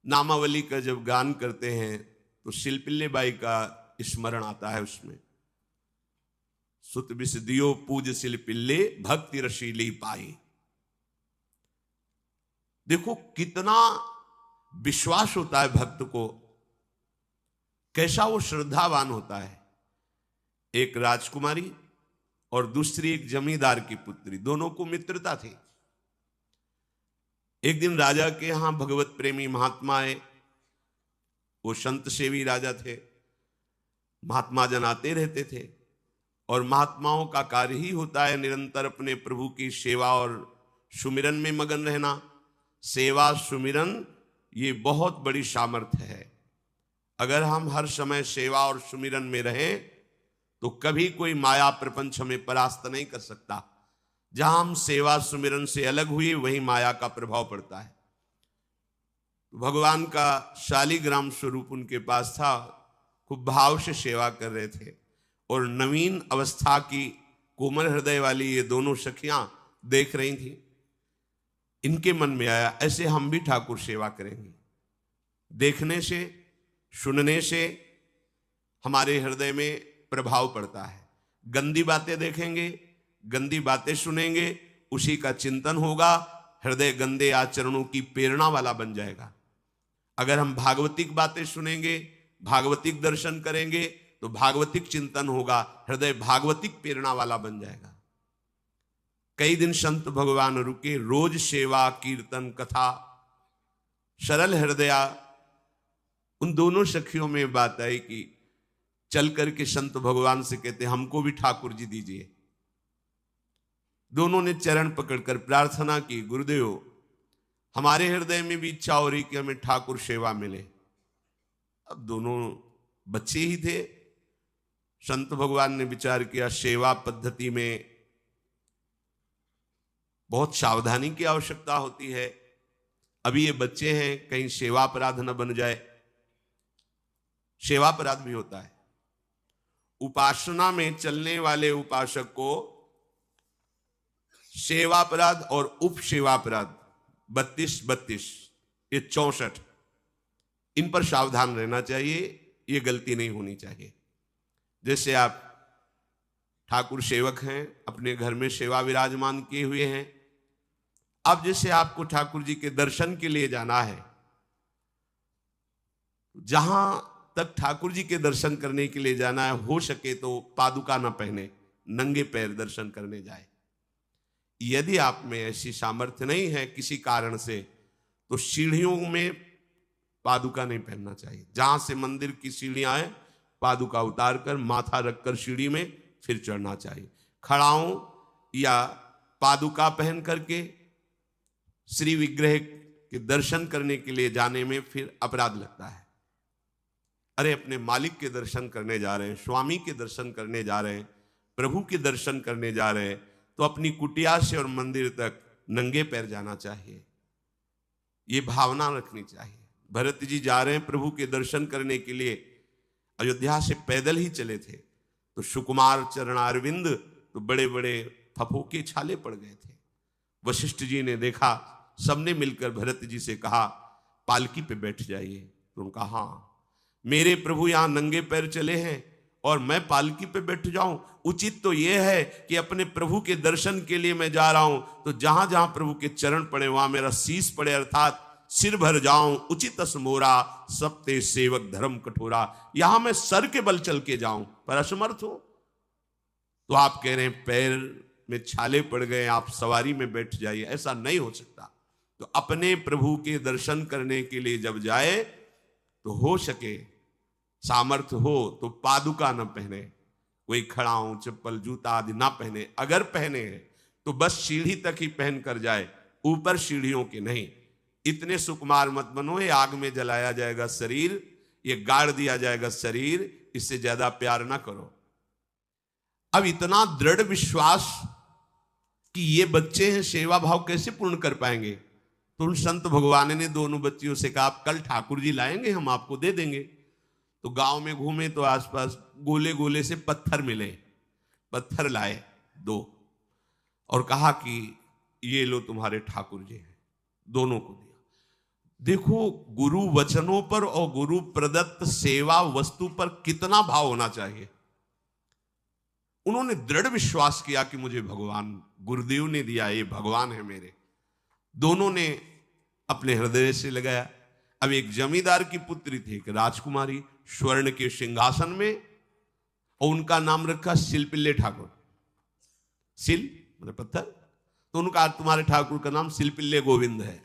नामावली का जब गान करते हैं तो शिल्पिल्ले बाई का स्मरण आता है उसमें। सुत बिस दियो पूज शिल्पिल्ले भक्ति रशीली पाई। देखो कितना विश्वास होता है भक्त को, कैसा वो श्रद्धावान होता है। एक राजकुमारी और दूसरी एक जमींदार की पुत्री, दोनों को मित्रता थी। एक दिन राजा के यहां भगवत प्रेमी महात्मा आए। वो संत सेवी राजा थे, महात्मा जन आते रहते थे और महात्माओं का कार्य ही होता है निरंतर अपने प्रभु की सेवा और सुमिरन में मगन रहना। सेवा सुमिरन ये बहुत बड़ी सामर्थ्य है। अगर हम हर समय सेवा और सुमिरन में रहें तो कभी कोई माया प्रपंच हमें परास्त नहीं कर सकता। जहां हम सेवा सुमिरन से अलग हुए वहीं माया का प्रभाव पड़ता है। भगवान का शालिग्राम स्वरूप उनके पास था, खूब भाव से सेवा कर रहे थे और नवीन अवस्था की कोमल हृदय वाली ये दोनों सखियां देख रही थी। इनके मन में आया ऐसे हम भी ठाकुर सेवा करेंगे। देखने से सुनने से हमारे हृदय में प्रभाव पड़ता है। गंदी बातें देखेंगे, गंदी बातें सुनेंगे, उसी का चिंतन होगा, हृदय गंदे आचरणों की प्रेरणा वाला बन जाएगा। अगर हम भागवतिक बातें सुनेंगे, भागवतिक दर्शन करेंगे तो भागवतिक चिंतन होगा, हृदय भागवतिक प्रेरणा वाला बन जाएगा। कई दिन संत भगवान रुके, रोज सेवा कीर्तन कथा, सरल हृदया। उन दोनों सखियों में बात आई कि चल करके संत भगवान से कहते हमको भी ठाकुर जी दीजिए। दोनों ने चरण पकड़कर प्रार्थना की, गुरुदेव हमारे हृदय में भी इच्छा हो रही कि हमें ठाकुर सेवा मिले। अब दोनों बच्चे ही थे। संत भगवान ने विचार किया सेवा पद्धति में बहुत सावधानी की आवश्यकता होती है। अभी ये बच्चे हैं, कहीं सेवा अपराध न बन जाए। सेवा अपराध भी होता है। उपासना में चलने वाले उपासक को सेवा अपराध और उप सेवा अपराध 32 ये 64, इन पर सावधान रहना चाहिए। ये गलती नहीं होनी चाहिए। जैसे आप ठाकुर सेवक हैं, अपने घर में सेवा विराजमान किए हुए हैं। अब जैसे आपको ठाकुर जी के दर्शन के लिए जाना है, जहां तक ठाकुर जी के दर्शन करने के लिए जाना है, हो सके तो पादुका ना पहने, नंगे पैर दर्शन करने जाए। यदि आप में ऐसी सामर्थ्य नहीं है किसी कारण से, तो सीढ़ियों में पादुका नहीं पहनना चाहिए। जहां से मंदिर की सीढ़ियां हैं, पादुका उतार कर माथा रखकर सीढ़ी में फिर चढ़ना चाहिए। खड़ाओं या पादुका पहन करके श्री विग्रह के दर्शन करने के लिए जाने में फिर अपराध लगता है। अरे अपने मालिक के दर्शन करने जा रहे हैं, स्वामी के दर्शन करने जा रहे हैं, प्रभु के दर्शन करने जा रहे हैं, तो अपनी कुटिया से और मंदिर तक नंगे पैर जाना चाहिए। ये भावना रखनी चाहिए। भरत जी जा रहे हैं प्रभु के दर्शन करने के लिए, अयोध्या से पैदल ही चले थे, तो सुकुमार चरणारविंद तो बड़े बड़े फफोके छाले पड़ गए थे। वशिष्ठ जी ने देखा, सबने मिलकर भरत जी से कहा पालकी पे बैठ जाइए। तो उनका हाँ, मेरे प्रभु यहां नंगे पैर चले हैं और मैं पालकी पे बैठ जाऊं? उचित तो यह है कि अपने प्रभु के दर्शन के लिए मैं जा रहा हूं, तो जहां जहां प्रभु के चरण पड़े वहां मेरा शीश पड़े, अर्थात सिर भर जाऊं। उचित असमोरा सबते सेवक धर्म कठोरा। यहां मैं सर के बल चल के जाऊं पर असमर्थ हूं। तो आप कह रहे हैं पैर में छाले पड़ गए, आप सवारी में बैठ जाइए, ऐसा नहीं हो सकता। तो अपने प्रभु के दर्शन करने के लिए जब जाए तो हो सके, सामर्थ्य हो तो पादुका न पहने, कोई खड़ाऊं चप्पल जूता आदि ना पहने। अगर पहने हैं तो बस सीढ़ी तक ही पहन कर जाए, ऊपर सीढ़ियों के नहीं। इतने सुकुमार मत बनो, ये आग में जलाया जाएगा शरीर, ये गाड़ दिया जाएगा शरीर, इससे ज्यादा प्यार ना करो। अब इतना दृढ़ विश्वास कि ये बच्चे हैं, सेवा भाव कैसे पूर्ण कर पाएंगे? तो उन संत भगवान ने दोनों बच्चियों से कहा कल ठाकुर जी लाएंगे, हम आपको दे देंगे। तो गांव में घूमे तो आसपास गोले गोले से पत्थर मिले, पत्थर लाए 2 और कहा कि ये लो तुम्हारे ठाकुर जी हैं। दोनों को दिया। देखो, गुरु वचनों पर और गुरु प्रदत्त सेवा वस्तु पर कितना भाव होना चाहिए। उन्होंने दृढ़ विश्वास किया कि मुझे भगवान गुरुदेव ने दिया, ये भगवान है मेरे। दोनों ने अपने हृदय से लगाया। अब एक जमींदार की पुत्री थी, एक राजकुमारी, स्वर्ण के सिंहासन में, और उनका नाम रखा सिलपिल्ले ठाकुर। सिल मतलब पत्थर, तो उनका तुम्हारे ठाकुर का नाम सिलपिल्ले गोविंद है।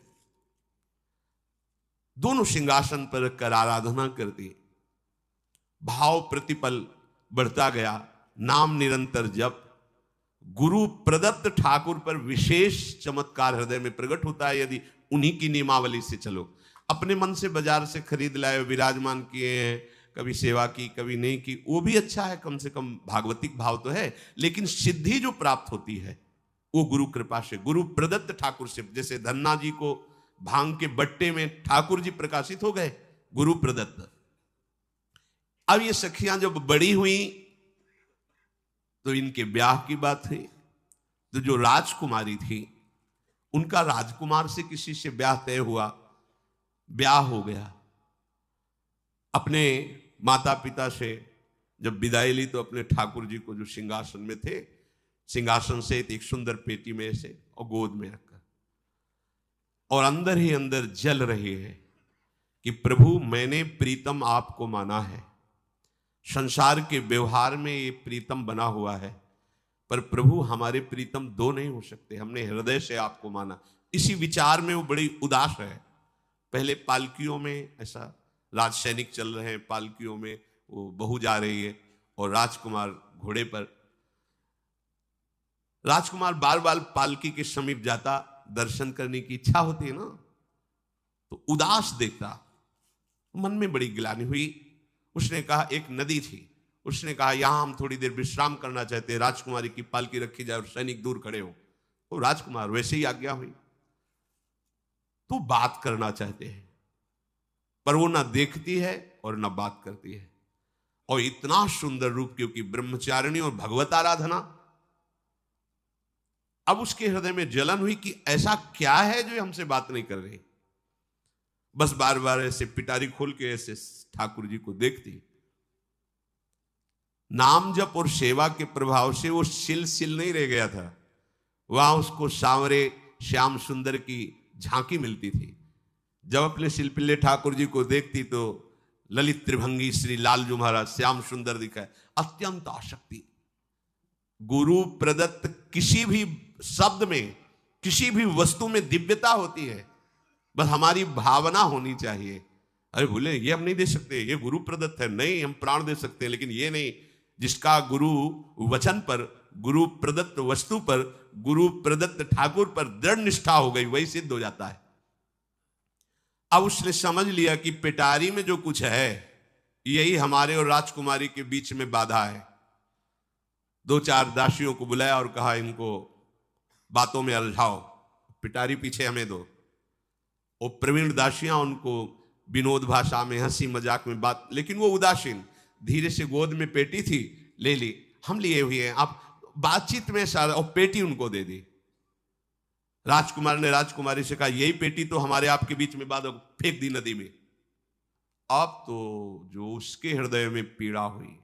दोनों सिंहासन पर रखकर आराधना करती। भाव प्रतिपल बढ़ता गया, नाम निरंतर जप। गुरु प्रदत्त ठाकुर पर विशेष चमत्कार हृदय में प्रकट होता है यदि उन्हीं की नियमावली से चलो। अपने मन से बाजार से खरीद लाए, विराजमान किए हैं, कभी सेवा की कभी नहीं की, वो भी अच्छा है, कम से कम भागवतिक भाव तो है। लेकिन सिद्धि जो प्राप्त होती है वो गुरु कृपा से, गुरु प्रदत्त ठाकुर से। जैसे धन्ना जी को भांग के बट्टे में ठाकुर जी प्रकाशित हो गए, गुरु प्रदत्त। अब ये सखियां जब बड़ी हुई तो इनके ब्याह की बात हुई। तो जो राजकुमारी थी, उनका राजकुमार से किसी से ब्याह तय हुआ, ब्याह हो गया। अपने माता पिता से जब विदाई ली तो अपने ठाकुर जी को जो सिंहासन में थे, सिंहासन से एक सुंदर पेटी में से और गोद में रखकर, और अंदर ही अंदर जल रही है कि प्रभु मैंने प्रीतम आपको माना है, संसार के व्यवहार में ये प्रीतम बना हुआ है, पर प्रभु हमारे प्रीतम दो नहीं हो सकते, हमने हृदय से आपको माना। इसी विचार में वो बड़ी उदास है। पहले पालकियों में ऐसा राज सैनिक चल रहे हैं, पालकियों में वो बहू जा रही है और राजकुमार घोड़े पर। राजकुमार बार बार पालकी के समीप जाता, दर्शन करने की इच्छा होती है ना, तो उदास देखता, मन में बड़ी गिलानी हुई। उसने कहा, एक नदी थी, उसने कहा यहां हम थोड़ी देर विश्राम करना चाहते हैं, राजकुमारी की पालकी रखी जाए और सैनिक दूर खड़े हो। तो राजकुमार वैसे ही आज्ञा हुई। तो बात करना चाहते हैं, पर वो ना देखती है और ना बात करती है। और इतना सुंदर रूप, क्योंकि ब्रह्मचारिणी और भगवत आराधना। अब उसके हृदय में जलन हुई कि ऐसा क्या है जो हमसे बात नहीं कर रही। बस बार बार ऐसे पिटारी खोल के ऐसे ठाकुर जी को देखती। नाम जप और सेवा के प्रभाव से वो सिल नहीं रह गया था, वहां उसको सांवरे श्याम सुंदर की झांकी मिलती थी। जब अपने शिल्पिल्ले ठाकुर जी को देखती तो ललित त्रिभंगी श्री लालजू महाराज श्याम सुंदर दिखाए, अत्यंत आसक्ति। गुरु प्रदत्त किसी भी शब्द में, किसी भी वस्तु में दिव्यता होती है, बस हमारी भावना होनी चाहिए। अरे बोले ये हम नहीं दे सकते, ये गुरु प्रदत्त है, नहीं हम प्राण दे सकते हैं, लेकिन ये नहीं। जिसका गुरु वचन पर, गुरु प्रदत्त वस्तु पर, गुरु प्रदत्त ठाकुर पर दृढ़ निष्ठा हो गई, वही सिद्ध हो जाता है। अब उसने समझ लिया कि पिटारी में जो कुछ है यही हमारे और राजकुमारी के बीच में बाधा है। दो चार दासियों को बुलाया और कहा इनको बातों में उलझाओ, पिटारी पीछे हमें दो। और प्रवीण दासियां उनको विनोद भाषा में, हंसी मजाक में बात, लेकिन वो उदासीन। धीरे से गोद में पेटी थी, ले ली, हम लिए हुए हैं, आप बातचीत में सारा, और पेटी उनको दे दी। राजकुमार ने राजकुमारी से कहा यही पेटी तो हमारे आपके बीच में बात, फेंक दी नदी में। अब तो जो उसके हृदय में पीड़ा हुई,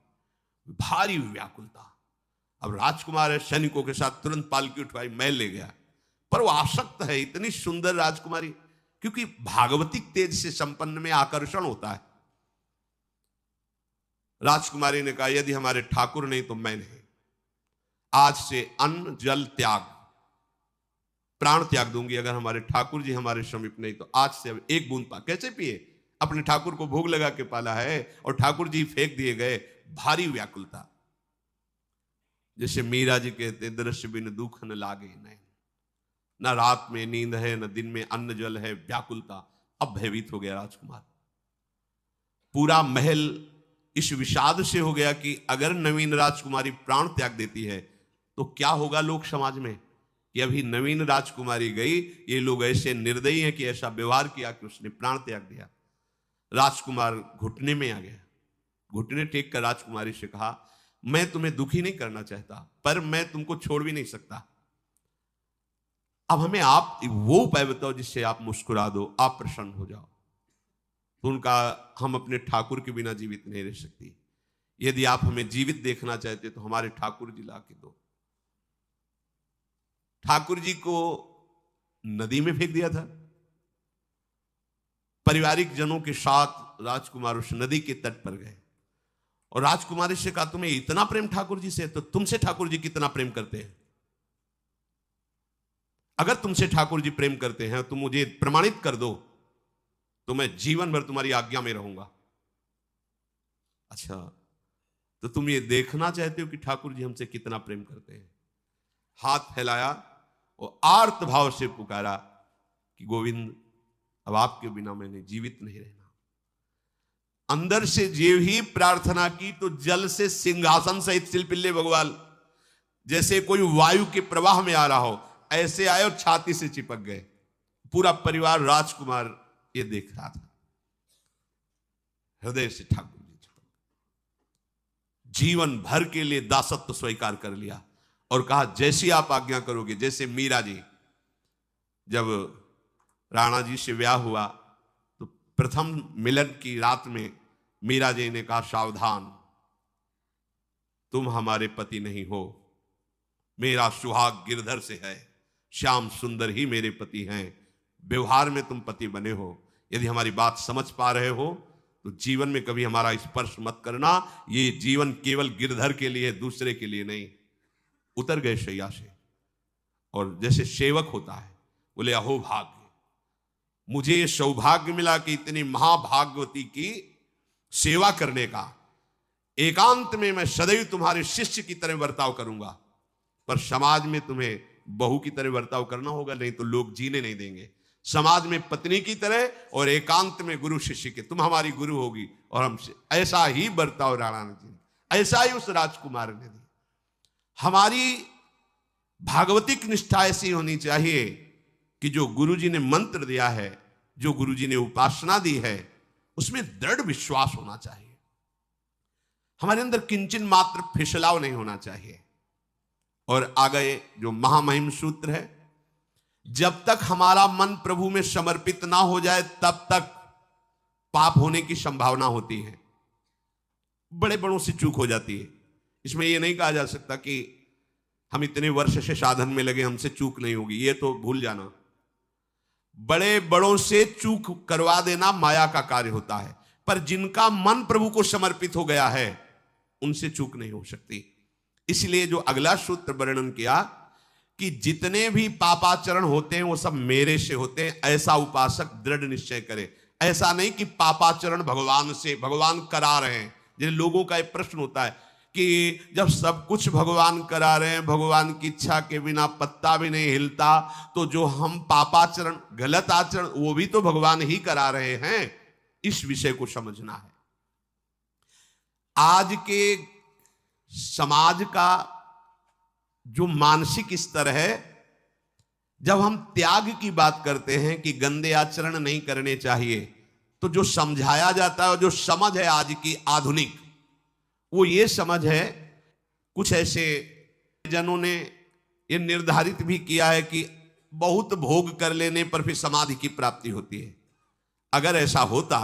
भारी व्याकुलता। अब राजकुमार सैनिकों के साथ तुरंत पालकी उठवाई, महल ले गया। पर वो आसक्त है, इतनी सुंदर राजकुमारी, क्योंकि भागवतिक तेज से संपन्न में आकर्षण होता है। राजकुमारी ने कहा यदि हमारे ठाकुर नहीं तो मैं नहीं, आज से अन्न जल त्याग, प्राण त्याग दूंगी। अगर हमारे ठाकुर जी हमारे समीप नहीं तो आज से अब एक बूंद कैसे पिए? अपने ठाकुर को भोग लगा के पाला है और ठाकुर जी फेंक दिए गए। भारी व्याकुलता, जैसे मीरा जी कहते दृश्य बिन दुख न लागे नैन, न रात में नींद है न दिन में अन्न जल है, व्याकुलता। अब भयभीत हो गया राजकुमार। पूरा महल इस विषाद से हो गया कि अगर नवीन राजकुमारी प्राण त्याग देती है तो क्या होगा लोक समाज में, कि अभी नवीन राजकुमारी गई, ये लोग ऐसे निर्दयी हैं कि ऐसा व्यवहार किया कि उसने प्राण त्याग दिया। राजकुमार घुटने में आ गया, घुटने टेक कर राजकुमारी से कहा मैं तुम्हें दुखी नहीं करना चाहता, पर मैं तुमको छोड़ भी नहीं सकता। अब हमें आप वो उपाय बताओ जिससे आप मुस्कुरा दो, आप प्रसन्न हो जाओ। तो उनका, हम अपने ठाकुर के बिना जीवित नहीं रह सकती। यदि आप हमें जीवित देखना चाहते तो हमारे ठाकुर जी ला के दो। ठाकुर जी को नदी में फेंक दिया था। पारिवारिक जनों के साथ राजकुमार उस नदी के तट पर गए और राजकुमारी से कहा, तुम्हें इतना प्रेम ठाकुर जी से, तो तुमसे ठाकुर जी कितना प्रेम करते हैं? अगर तुमसे ठाकुर जी प्रेम करते हैं तो मुझे प्रमाणित कर दो, तो मैं जीवन भर तुम्हारी आज्ञा में रहूंगा। अच्छा, तो तुम ये देखना चाहते हो कि ठाकुर जी हमसे कितना प्रेम करते हैं? हाथ फैलाया और आर्त भाव से पुकारा कि गोविंद, अब आपके बिना मैंने जीवित नहीं रहना। अंदर से जे ही प्रार्थना की तो जल से सिंहासन सहित सिलपिल्ले भगवान जैसे कोई वायु के प्रवाह में आ रहा हो, ऐसे आए और छाती से चिपक गए। पूरा परिवार, राजकुमार ये देख रहा था। हृदय से ठाकुर जी चिपक, जीवन भर के लिए दासत्व स्वीकार कर लिया और कहा, जैसी आप आज्ञा करोगे। जैसे मीरा जी, जब राणा जी से ब्याह हुआ तो प्रथम मिलन की रात में मीरा जी ने कहा, सावधान, तुम हमारे पति नहीं हो, मेरा सुहाग गिरधर से है, श्याम सुंदर ही मेरे पति हैं। व्यवहार में तुम पति बने हो। यदि हमारी बात समझ पा रहे हो तो जीवन में कभी हमारा स्पर्श मत करना। ये जीवन केवल गिरधर के लिए, दूसरे के लिए नहीं। उतर गए शैया से और जैसे सेवक होता है, बोले, अहो भाग्य, मुझे ये सौभाग्य मिला कि इतनी महाभागवती की सेवा करने का। एकांत में मैं सदैव तुम्हारे शिष्य की तरह बर्ताव करूंगा, पर समाज में तुम्हें बहू की तरह बर्ताव करना होगा, नहीं तो लोग जीने नहीं देंगे। समाज में पत्नी की तरह और एकांत में गुरु शिष्य के। तुम हमारी गुरु होगी और हमसे ऐसा ही बर्ताव राणा जी ने, ऐसा ही उस राजकुमार ने दिया। हमारी भागवतिक निष्ठा ऐसी होनी चाहिए कि जो गुरु जी ने मंत्र दिया है, जो गुरु जी ने उपासना दी है, उसमें दृढ़ विश्वास होना चाहिए। हमारे अंदर किंचन मात्र फिसलाव नहीं होना चाहिए। और आगे जो महामहिम सूत्र है, जब तक हमारा मन प्रभु में समर्पित ना हो जाए तब तक पाप होने की संभावना होती है। बड़े बड़ों से चूक हो जाती है। इसमें यह नहीं कहा जा सकता कि हम इतने वर्ष से साधन में लगे, हमसे चूक नहीं होगी, ये तो भूल जाना। बड़े बड़ों से चूक करवा देना माया का कार्य होता है, पर जिनका मन प्रभु को समर्पित हो गया है उनसे चूक नहीं हो सकती। इसलिए जो अगला सूत्र वर्णन किया कि जितने भी पापाचरण होते हैं वो सब मेरे से होते हैं, ऐसा उपासक दृढ़ निश्चय करे। ऐसा नहीं कि पापाचरण भगवान से, भगवान करा रहे हैं। जिन लोगों का एक प्रश्न होता है कि जब सब कुछ भगवान करा रहे हैं, भगवान की इच्छा के बिना पत्ता भी नहीं हिलता, तो जो हम पापाचरण, गलत आचरण, वो भी तो भगवान ही करा रहे हैं। इस विषय को समझना है। आज के समाज का जो मानसिक स्तर है, जब हम त्याग की बात करते हैं कि गंदे आचरण नहीं करने चाहिए, तो जो समझाया जाता है और जो समझ है आज की आधुनिक, वो ये समझ है, कुछ ऐसे जनों ने ये निर्धारित भी किया है कि बहुत भोग कर लेने पर फिर समाधि की प्राप्ति होती है। अगर ऐसा होता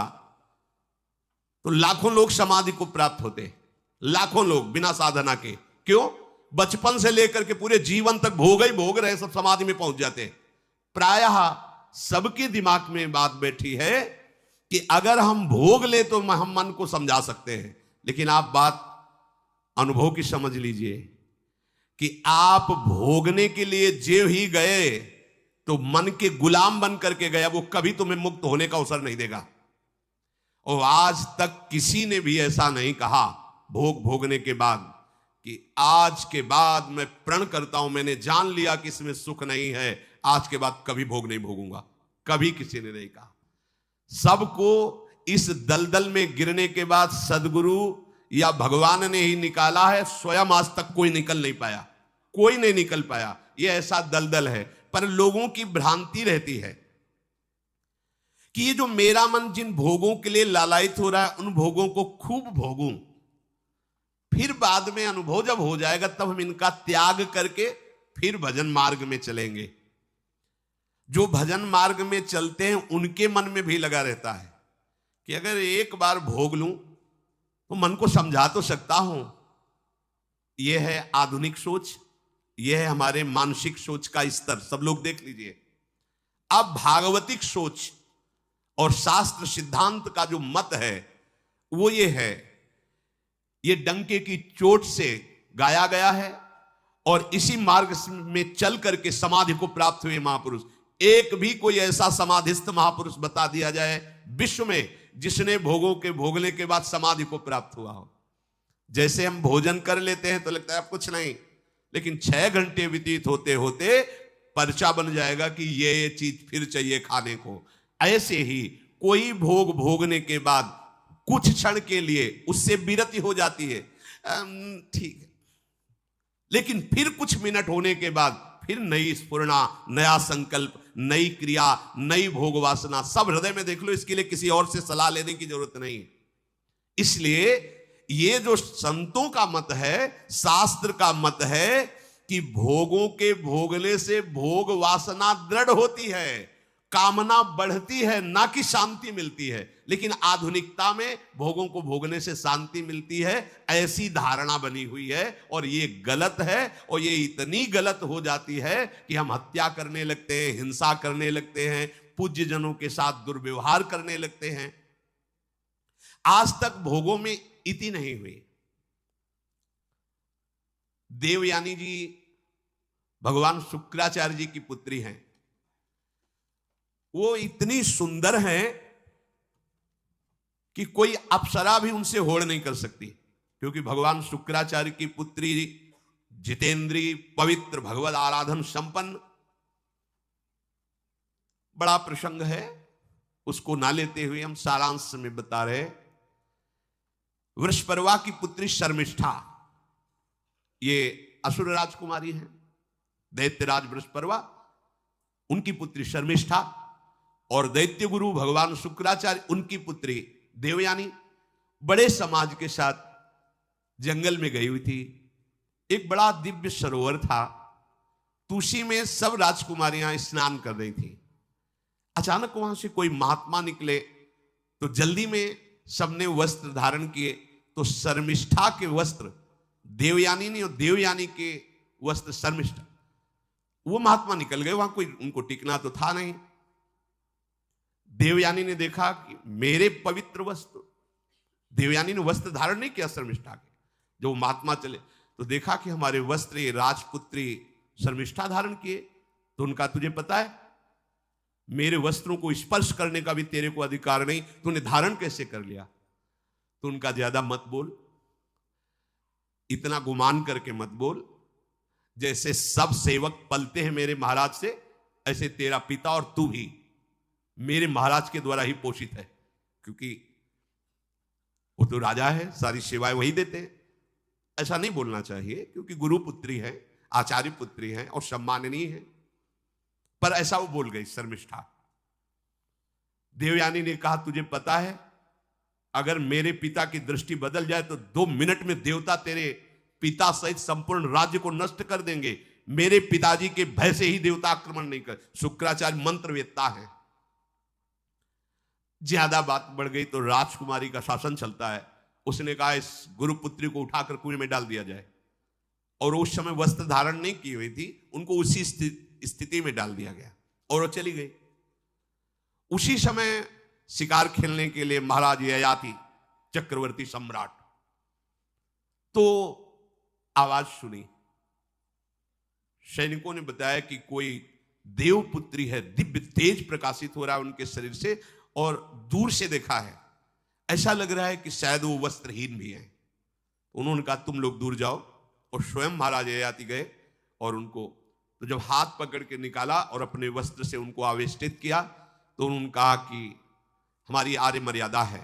तो लाखों लोग समाधि को प्राप्त होते, लाखों लोग बिना साधना के। क्यों? बचपन से लेकर के पूरे जीवन तक भोग ही भोग रहे, सब समाधि में पहुंच जाते। प्रायः सबके दिमाग में बात बैठी है कि अगर हम भोग ले तो हम मन को समझा सकते हैं, लेकिन आप बात अनुभव की समझ लीजिए कि आप भोगने के लिए जे ही गए तो मन के गुलाम बन करके गया, वो कभी तुम्हें मुक्त होने का अवसर नहीं देगा। और आज तक किसी ने भी ऐसा नहीं कहा भोग भोगने के बाद कि आज के बाद मैं प्रण करता हूं, मैंने जान लिया कि इसमें सुख नहीं है, आज के बाद कभी भोग नहीं भोगूंगा। कभी किसी ने नहीं कहा। सबको इस दलदल में गिरने के बाद सदगुरु या भगवान ने ही निकाला है। स्वयं आज तक कोई निकल नहीं पाया, कोई नहीं निकल पाया। ये ऐसा दलदल है। पर लोगों की भ्रांति रहती है कि ये जो मेरा मन जिन भोगों के लिए लालायित हो रहा है, उन भोगों को खूब भोगूं, फिर बाद में अनुभव जब हो जाएगा तब हम इनका त्याग करके फिर भजन मार्ग में चलेंगे। जो भजन मार्ग में चलते हैं उनके मन में भी लगा रहता है कि अगर एक बार भोग लूं तो मन को समझा तो सकता हूं। यह है आधुनिक सोच, यह है हमारे मानसिक सोच का स्तर। सब लोग देख लीजिए। अब भागवतिक सोच और शास्त्र सिद्धांत का जो मत है वो ये है, ये डंके की चोट से गाया गया है और इसी मार्ग में चल करके समाधि को प्राप्त हुए महापुरुष। एक भी कोई ऐसा समाधिस्थ महापुरुष बता दिया जाए विश्व में जिसने भोगों के भोगने के बाद समाधि को प्राप्त हुआ हो। जैसे हम भोजन कर लेते हैं तो लगता है अब कुछ नहीं, लेकिन 6 घंटे व्यतीत होते होते पर्चा बन जाएगा कि ये चीज फिर चाहिए खाने को। ऐसे ही कोई भोग भोगने के बाद कुछ क्षण के लिए उससे विरति हो जाती है, ठीक है, लेकिन फिर कुछ मिनट होने के बाद फिर नई स्फुरणा, नया संकल्प, नई क्रिया, नई भोग वासना सब हृदय में देख लो। इसके लिए किसी और से सलाह लेने की जरूरत नहीं। इसलिए ये जो संतों का मत है, शास्त्र का मत है कि भोगों के भोगने से भोग वासना दृढ़ होती है, कामना बढ़ती है, ना कि शांति मिलती है। लेकिन आधुनिकता में भोगों को भोगने से शांति मिलती है, ऐसी धारणा बनी हुई है और ये गलत है। और ये इतनी गलत हो जाती है कि हम हत्या करने लगते हैं, हिंसा करने लगते हैं, पूज्य जनों के साथ दुर्व्यवहार करने लगते हैं। आज तक भोगों में इति नहीं हुई। देवयानी जी भगवान शुक्राचार्य जी की पुत्री हैं। वो इतनी सुंदर हैं कि कोई अप्सरा भी उनसे होड़ नहीं कर सकती, क्योंकि भगवान शुक्राचार्य की पुत्री जितेंद्री, पवित्र, भगवद आराधन संपन्न। बड़ा प्रसंग है, उसको ना लेते हुए हम सारांश में बता रहे। वृषपर्वा की पुत्री शर्मिष्ठा, ये असुर राजकुमारी है, दैत्यराज वृषपर्वा, उनकी पुत्री शर्मिष्ठा, और दैत्य गुरु भगवान शुक्राचार्य उनकी पुत्री देवयानी बड़े समाज के साथ जंगल में गई हुई थी। एक बड़ा दिव्य सरोवर था, तुलसी में सब राजकुमारियां स्नान कर रही थी। अचानक वहां से कोई महात्मा निकले तो जल्दी में सबने वस्त्र धारण किए। तो शर्मिष्ठा के वस्त्र देवयानी ने और देवयानी के वस्त्र शर्मिष्ठा, वो महात्मा निकल गए। वहां कोई उनको टिकना तो था नहीं। देवयानी ने देखा कि मेरे पवित्र वस्त्र, देवयानी ने वस्त्र धारण नहीं किया शर्मिष्ठा के। जो महात्मा चले तो देखा कि हमारे वस्त्र ये राजपुत्री शर्मिष्ठा धारण किए। तो उनका तुझे पता है मेरे वस्त्रों को स्पर्श करने का भी तेरे को अधिकार नहीं, तूने धारण कैसे कर लिया? तो उनका ज्यादा मत बोल, इतना गुमान करके मत बोल। जैसे सब सेवक पलते हैं मेरे महाराज से, ऐसे तेरा पिता और तू भी मेरे महाराज के द्वारा ही पोषित है, क्योंकि वो तो राजा है, सारी सेवाएं वही देते हैं। ऐसा नहीं बोलना चाहिए, क्योंकि गुरु पुत्री है, आचार्य पुत्री है और सम्माननीय है। पर ऐसा वो बोल गई शर्मिष्ठा। देवयानी ने कहा तुझे पता है अगर मेरे पिता की दृष्टि बदल जाए तो 2 मिनट में देवता तेरे पिता सहित संपूर्ण राज्य को नष्ट कर देंगे। मेरे पिताजी के भय से ही देवता आक्रमण नहीं कर। शुक्राचार्य मंत्रवेत्ता है। ज्यादा बात बढ़ गई तो राजकुमारी का शासन चलता है। उसने कहा इस गुरुपुत्री को उठाकर कुएं में डाल दिया जाए। और उस समय वस्त्र धारण नहीं की हुई थी, उनको उसी स्थिति में डाल दिया गया और वो चली गई। उसी समय शिकार खेलने के लिए महाराज ययाति चक्रवर्ती सम्राट तो आवाज सुनी। सैनिकों ने बताया कि कोई देवपुत्री है, दिव्य तेज प्रकाशित हो रहा है उनके शरीर से, और दूर से देखा है ऐसा लग रहा है कि शायद वो वस्त्रहीन भी है। उन्होंने कहा तुम लोग दूर जाओ, और स्वयं महाराज ययाति गए और उनको तो जब हाथ पकड़ के निकाला और अपने वस्त्र से उनको आवेष्टित किया तो उन्होंने कहा कि हमारी आर्य मर्यादा है,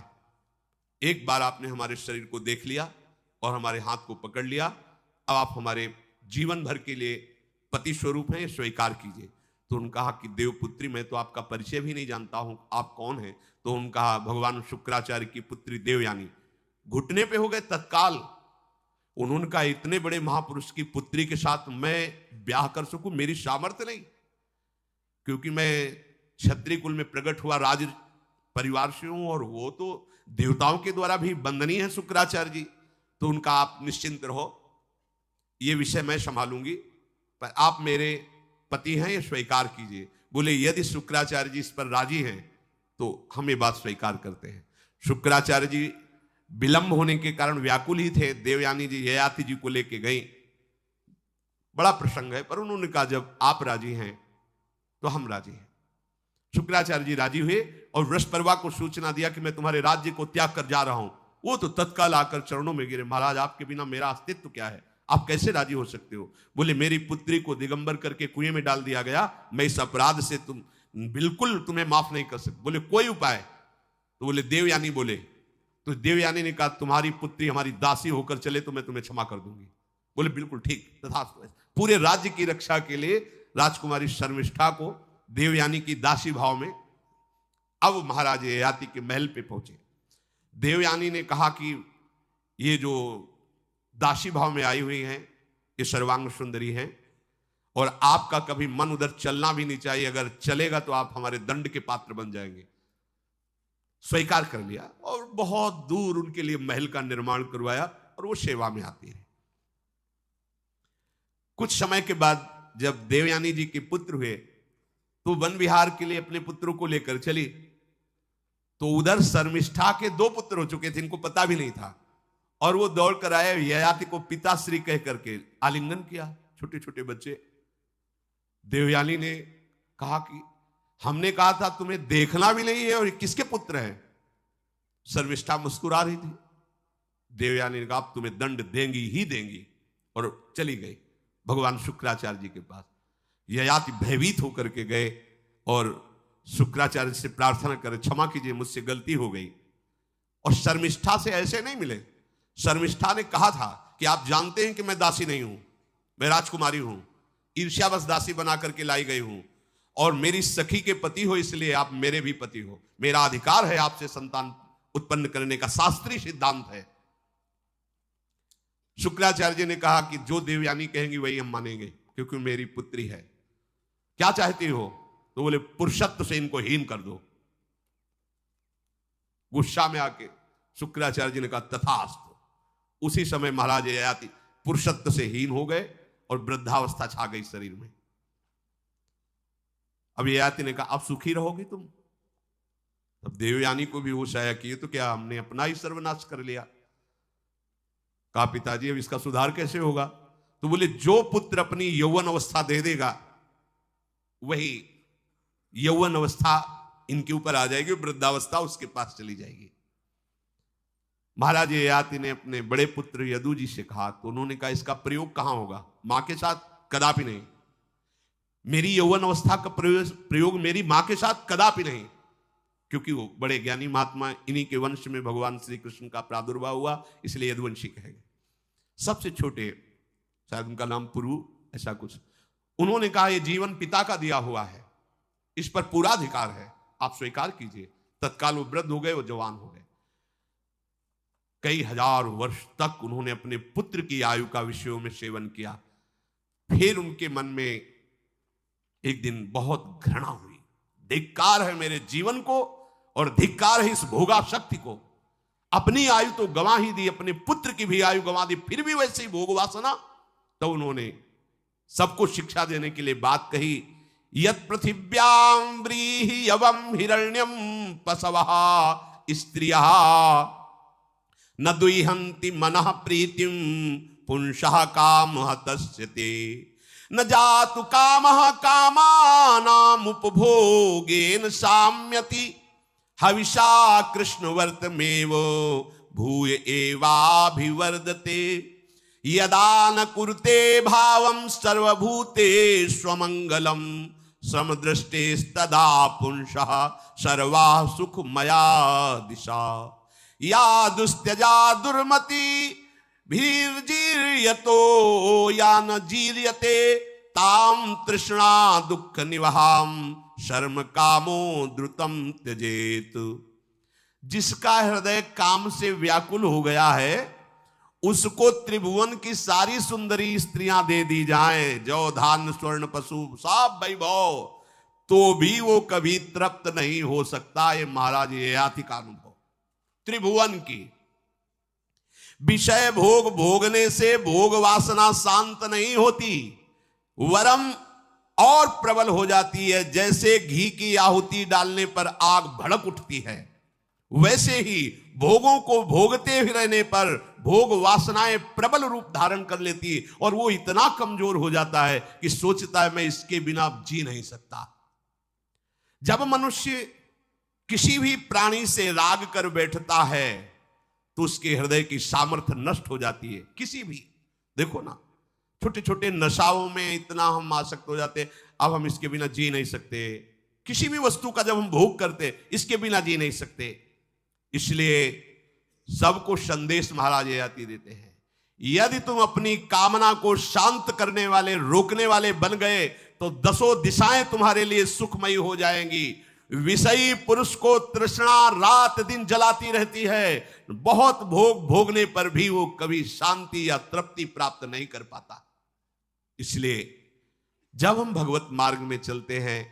एक बार आपने हमारे शरीर को देख लिया और हमारे हाथ को पकड़ लिया, अब आप हमारे जीवन भर के लिए पति स्वरूप हैं, स्वीकार कीजिए। तो उन्होंने कहा कि देवपुत्री मैं तो आपका परिचय भी नहीं जानता हूं, आप कौन हैं? तो उन्होंने कहा भगवान शुक्राचार्य की पुत्री देवयानी। घुटने पे हो गए तत्काल। उन्होंने कहा इतने बड़े महापुरुष की पुत्री के साथ मैं ब्याह कर सकूं, मेरी सामर्थ्य नहीं। क्योंकि मैं क्षत्रिय कुल में प्रकट हुआ राज परिवार से हूं, और वो तो देवताओं के द्वारा भी वंदनीय है शुक्राचार्य जी, तो उनका आप निश्चिंत रहो, ये विषय मैं संभालूंगी, पर आप मेरे पति हैं, ये स्वीकार कीजिए। बोले यदि शुक्राचार्य जी इस पर राजी हैं तो हम ये बात स्वीकार करते हैं। शुक्राचार्य जी विलंब होने के कारण व्याकुल ही थे। देवयानी जी ययाति जी को लेके गई, बड़ा प्रसंग है, पर उन्होंने कहा जब आप राजी हैं तो हम राजी हैं। शुक्राचार्य जी राजी हुए और वृषपर्वा को सूचना दिया कि मैं तुम्हारे राज्य को त्याग कर जा रहा हूं। वो तो तत्काल आकर चरणों में गिरे, महाराज आपके बिना मेरा अस्तित्व क्या है, आप कैसे राजी हो सकते हो। बोले मेरी पुत्री को दिगंबर करके कुएं में डाल दिया गया, मैं इस अपराध से बिल्कुल तुम्हें माफ नहीं कर सकता। बोले कोई उपाय? तो बोले देवयानी बोले, तो देवयानी ने कहा तुम्हारी पुत्री हमारी दासी होकर चले तो मैं तुम्हें क्षमा कर दूंगी। बोले बिल्कुल ठीक, तथास्तु। पूरे राज्य की रक्षा के लिए राजकुमारी शर्मिष्ठा को देवयानी की दासी भाव में अब महाराज ययाति के महल पे पहुंचे। देवयानी ने कहा कि ये जो दासी भाव में आई हुई हैं ये सर्वांग सुंदरी हैं, और आपका कभी मन उधर चलना भी नहीं चाहिए, अगर चलेगा तो आप हमारे दंड के पात्र बन जाएंगे। स्वीकार कर लिया और बहुत दूर उनके लिए महल का निर्माण करवाया और वो सेवा में आती है। कुछ समय के बाद जब देवयानी जी के पुत्र हुए तो वन विहार के लिए अपने पुत्रों को लेकर चली, तो उधर शर्मिष्ठा के 2 पुत्र हो चुके थे, इनको पता भी नहीं था, और वो दौड़ कर आए, ययाति को पिताश्री कह करके आलिंगन किया, छोटे छोटे बच्चे। देवयानी ने कहा कि हमने कहा था तुम्हें देखना भी नहीं है और किसके पुत्र हैं। शर्मिष्ठा मुस्कुरा रही थी। देवयानी ने कहा अब तुम्हें दंड देंगी ही देंगी, और चली गई भगवान शुक्राचार्य जी के पास। ययाति भयभीत होकर के गए और शुक्राचार्य से प्रार्थना करे क्षमा कीजिए मुझसे गलती हो गई। और शर्मिष्ठा से ऐसे नहीं मिले। शर्मिष्ठा ने कहा था कि आप जानते हैं कि मैं दासी नहीं हूं, मैं राजकुमारी हूं, ईर्ष्यावश दासी बना करके लाई गई हूं, और मेरी सखी के पति हो इसलिए आप मेरे भी पति हो, मेरा अधिकार है आपसे संतान उत्पन्न करने का, शास्त्रीय सिद्धांत है। शुक्राचार्य जी ने कहा कि जो देवयानी कहेंगी वही हम मानेंगे, क्योंकि मेरी पुत्री है। क्या चाहती हो? तो बोले पुरुषत्व से इनको हीन कर दो। गुस्सा में आके शुक्राचार्य जी ने कहा तथास्तु। उसी समय महाराज ययाति पुरुषत्व से हीन हो गए और वृद्धावस्था छा गई शरीर में। अब ययाति ने कहा अब सुखी रहोगी तुम। तब देवयानी को भी होश आया कि ये तो क्या हमने अपना ही सर्वनाश कर लिया। कहा पिताजी अब इसका सुधार कैसे होगा? तो बोले जो पुत्र अपनी यौवन अवस्था दे देगा वही यौवन अवस्था इनके ऊपर आ जाएगी, वृद्धावस्था उसके पास चली जाएगी। महाराज ययाति ने अपने बड़े पुत्र यदु जी से कहा, तो उन्होंने कहा इसका प्रयोग कहां होगा? मां के साथ कदापि नहीं। मेरी यौवन अवस्था का प्रयोग मेरी मां के साथ कदापि नहीं, क्योंकि वो बड़े ज्ञानी महात्मा, इन्हीं के वंश में भगवान श्री कृष्ण का प्रादुर्भाव हुआ, इसलिए यदुवंशी कहेंगे। सबसे छोटे, शायद उनका नाम पुरु ऐसा कुछ, उन्होंने कहा यह जीवन पिता का दिया हुआ है, इस पर पूरा अधिकार है, आप स्वीकार कीजिए। तत्काल वो वृद्ध हो गए, वो जवान हो गए। कई हजार वर्ष तक उन्होंने अपने पुत्र की आयु का विषयों में सेवन किया। फिर उनके मन में एक दिन बहुत घृणा हुई, धिक्कार है मेरे जीवन को और धिक्कार है इस भोगा शक्ति को। अपनी आयु तो गंवा ही दी, अपने पुत्र की भी आयु गंवा दी, फिर भी वैसे ही भोग वासना। तो उन्होंने सबको शिक्षा देने के लिए बात कही, यत् पृथिव्यां व्रीहि यवं हिरण्यं पशवः स्त्रियः न दुह्यन्ति मनः प्रीतिं पुंसः कामः तस्यते न जातु कामः कामानाम् उपभोगेन साम्यति हविषा कृष्णवर्तमेव भूय एवाभिवर्धते यदा न कुरुते भावं सर्वभूतेष्वमङ्गलं समदृष्टेस्तदा पुंसः सर्वा सुखमया दिशा या दुस्त्यजा दुर्मति भीर्जीर्यतो या न जीर्यते ताम तृष्णा दुःख निवहाम शर्म कामो द्रुतम त्यजेत। जिसका हृदय काम से व्याकुल हो गया है उसको त्रिभुवन की सारी सुंदरी स्त्रियां दे दी जाएं, जो धान स्वर्ण पशु सब वैभव, तो भी वो कभी तृप्त नहीं हो सकता। ये महाराज ये याति का अनुभव त्रिभुवन की। विषय भोग भोगने से भोग वासना शांत नहीं होती, वरम और प्रबल हो जाती है। जैसे घी की आहुति डालने पर आग भड़क उठती है, वैसे ही भोगों को भोगते ही रहने पर भोग वासनाएं प्रबल रूप धारण कर लेती है और वो इतना कमजोर हो जाता है कि सोचता है मैं इसके बिना जी नहीं सकता। जब मनुष्य किसी भी प्राणी से राग कर बैठता है तो उसके हृदय की सामर्थ्य नष्ट हो जाती है। किसी भी, देखो ना, छोटे छोटे नशाओं में इतना हम आसक्त हो जाते, अब हम इसके बिना जी नहीं सकते। किसी भी वस्तु का जब हम भोग करते, इसके बिना जी नहीं सकते। इसलिए सबको संदेश महाराज याति देते हैं, यदि तुम अपनी कामना को शांत करने वाले, रोकने वाले बन गए तो दसों दिशाएं तुम्हारे लिए सुखमयी हो जाएंगी। विषयी पुरुष को तृष्णा रात दिन जलाती रहती है, बहुत भोग भोगने पर भी वो कभी शांति या तृप्ति प्राप्त नहीं कर पाता। इसलिए जब हम भगवत मार्ग में चलते हैं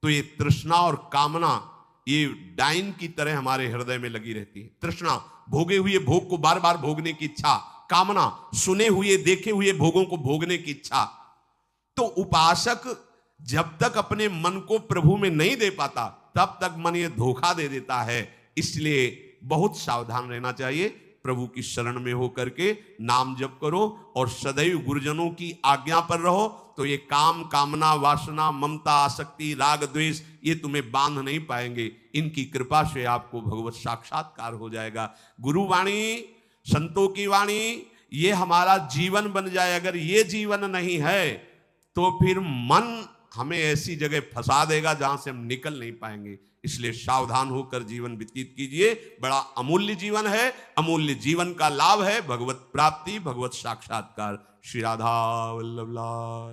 तो ये तृष्णा और कामना ये डाइन की तरह हमारे हृदय में लगी रहती है। तृष्णा, भोगे हुए भोग को बार बार भोगने की इच्छा। कामना, सुने हुए देखे हुए भोगों को भोगने की इच्छा। तो उपासक जब तक अपने मन को प्रभु में नहीं दे पाता तब तक मन ये धोखा दे देता है। इसलिए बहुत सावधान रहना चाहिए। प्रभु की शरण में हो करके नाम जप करो और सदैव गुरुजनों की आज्ञा पर रहो, तो ये काम, कामना, वासना, ममता, आसक्ति, राग, द्वेष ये तुम्हें बांध नहीं पाएंगे। इनकी कृपा से आपको भगवत साक्षात्कार हो जाएगा। गुरु वाणी, संतों की वाणी ये हमारा जीवन बन जाए। अगर ये जीवन नहीं है तो फिर मन हमें ऐसी जगह फंसा देगा जहां से हम निकल नहीं पाएंगे। इसलिए सावधान होकर जीवन व्यतीत कीजिए। बड़ा अमूल्य जीवन है। अमूल्य जीवन का लाभ है भगवत प्राप्ति, भगवत साक्षात्कार। श्री राधा वल्लभ लाल।